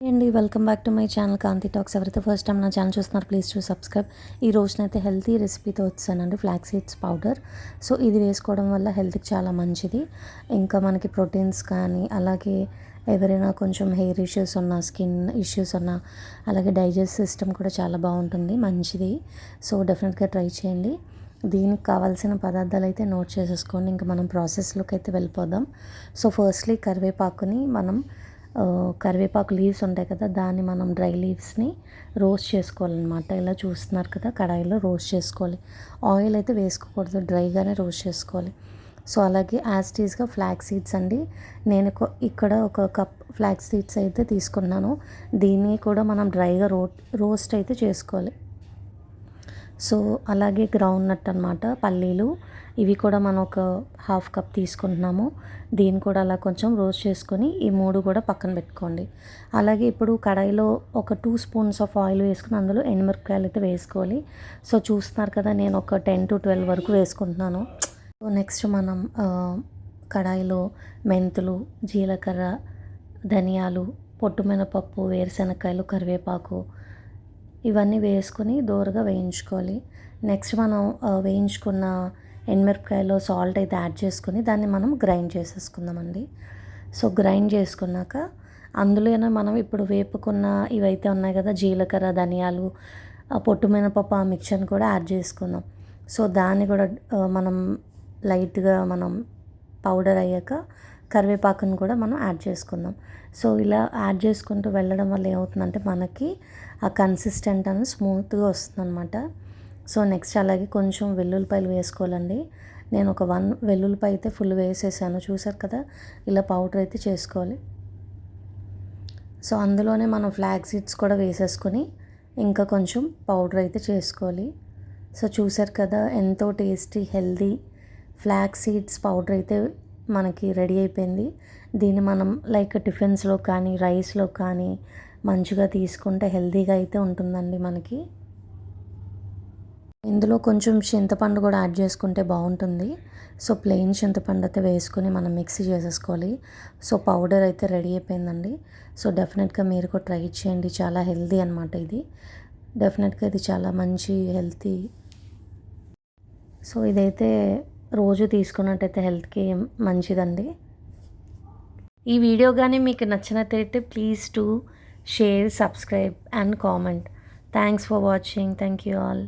అండి welcome back to my channel Kanthi talks. ఎవరైతే first time నా ఛానల్ చూస్తున్నారు ప్లీజ్ టు సబ్స్క్రైబ్. ఈ రోజునైతే హెల్తీ రెసిపీతో వచ్చానండి, ఫ్లాక్స్ సీడ్స్ పౌడర్. సో ఇది వేసుకోవడం వల్ల హెల్త్కి చాలా మంచిది. ఇంకా మనకి ప్రోటీన్స్ కానీ, అలాగే ఎవరైనా కొంచెం హెయిర్ ఇష్యూస్ ఉన్నా, స్కిన్ ఇష్యూస్ ఉన్నా, అలాగే డైజెస్ట్ సిస్టమ్ కూడా చాలా బాగుంటుంది, మంచిది. సో డెఫినెట్గా ట్రై చేయండి. దీనికి కావాల్సిన పదార్థాలు అయితే నోట్ చేసేసుకోండి. ఇంకా మనం ప్రాసెస్లోకి అయితే వెళ్ళిపోదాం. సో ఫస్ట్లీ కరివేపాకుని మనం కరివేపాకు లీవ్స్ ఉంటాయి కదా, దాన్ని మనం డ్రై లీవ్స్ని రోస్ట్ చేసుకోవాలన్నమాట. ఇలా చూస్తున్నారు కదా, కడాయిలో రోస్ట్ చేసుకోవాలి. ఆయిల్ అయితే వేసుకోకూడదు, డ్రైగానే రోస్ట్ చేసుకోవాలి. సో అలాగే యాస్టీస్గా ఫ్లాక్స్ సీడ్స్ అండి. నేను ఇక్కడ ఒక కప్ ఫ్లాక్స్ సీడ్స్ అయితే తీసుకున్నాను. దీన్ని కూడా మనం డ్రైగా రోస్ట్ అయితే చేసుకోవాలి. సో అలాగే గ్రౌండ్ నట్ అనమాట, పల్లీలు, ఇవి కూడా మనం ఒక హాఫ్ కప్ తీసుకుంటున్నాము. దీన్ని కూడా అలా కొంచెం రోస్ట్ చేసుకొని ఈ మూడు కూడా పక్కన పెట్టుకోండి. అలాగే ఇప్పుడు కడాయిలో ఒక 2 స్పూన్స్ ఆఫ్ ఆయిల్ వేసుకుని అందులో ఎండుమిరపకాయలు అయితే వేసుకోవాలి. సో చూస్తున్నారు కదా, నేను ఒక 10 to 12 వరకు వేసుకుంటున్నాను. సో నెక్స్ట్ మనం కడాయిలో మెంతులు, జీలకర్ర, ధనియాలు, పొట్టు మినపప్పు, వేరుశనగకాయలు, కరివేపాకు ఇవన్నీ వేసుకొని దోరగా వేయించుకోవాలి. నెక్స్ట్ మనం వేయించుకున్న ఎండుమిరపకాయలో సాల్ట్ అయితే యాడ్ చేసుకొని దాన్ని మనం గ్రైండ్ చేసేసుకుందామండి. సో గ్రైండ్ చేసుకున్నాక అందులోనే మనం ఇప్పుడు వేపుకున్న ఇవైతే ఉన్నాయి కదా, జీలకర్ర, ధనియాలు, పొట్టు మినపప్పు, ఆ మిక్చర్ని కూడా యాడ్ చేసుకుందాం. సో దాన్ని కూడా మనం లైట్గా మనం పౌడర్ అయ్యాక కరివేపాకును కూడా మనం యాడ్ చేసుకుందాం. సో ఇలా యాడ్ చేసుకుంటూ వెళ్ళడం వల్ల ఏమవుతుందంటే మనకి ఆ కన్సిస్టెంట్ అనేది స్మూత్గా వస్తుందన్నమాట. సో నెక్స్ట్ అలాగే కొంచెం వెల్లుల్లిపాయలు వేసుకోవాలండి. నేను ఒక 1 వెల్లుల్లిపాయ అయితే ఫుల్ వేసేసాను, చూసారు కదా. ఇలా పౌడర్ అయితే చేసుకోవాలి. సో అందులోనే మనం ఫ్లాక్స్ సీడ్స్ కూడా వేసేసుకొని ఇంకా కొంచెం పౌడర్ అయితే చేసుకోవాలి. సో చూసారు కదా, ఎంతో tasty healthy flax seeds powder అయితే మనకి రెడీ అయిపోయింది. దీన్ని మనం లైక్ టిఫిన్స్లో కానీ, రైస్లో కానీ మంచిగా తీసుకుంటే హెల్తీగా అయితే ఉంటుందండి మనకి. ఇందులో కొంచెం చింతపండు కూడా యాడ్ చేసుకుంటే బాగుంటుంది. సో ప్లెయిన్ చింతపండు అయితే వేసుకొని మనం మిక్సీ చేసేసుకోవాలి. సో పౌడర్ అయితే రెడీ అయిపోయిందండి. సో డెఫినెట్గా మీరు కూడా ట్రై చేయండి, చాలా హెల్తీ అనమాట ఇది. డెఫినెట్గా ఇది చాలా మంచి హెల్తీ. సో ఇదైతే రోజు తీసుకున్నట్టయితే హెల్త్కి మంచిదండి. ఈ వీడియో కానీ మీకు నచ్చినట్టయితే please to share, subscribe and comment. Thanks for watching. Thank you all.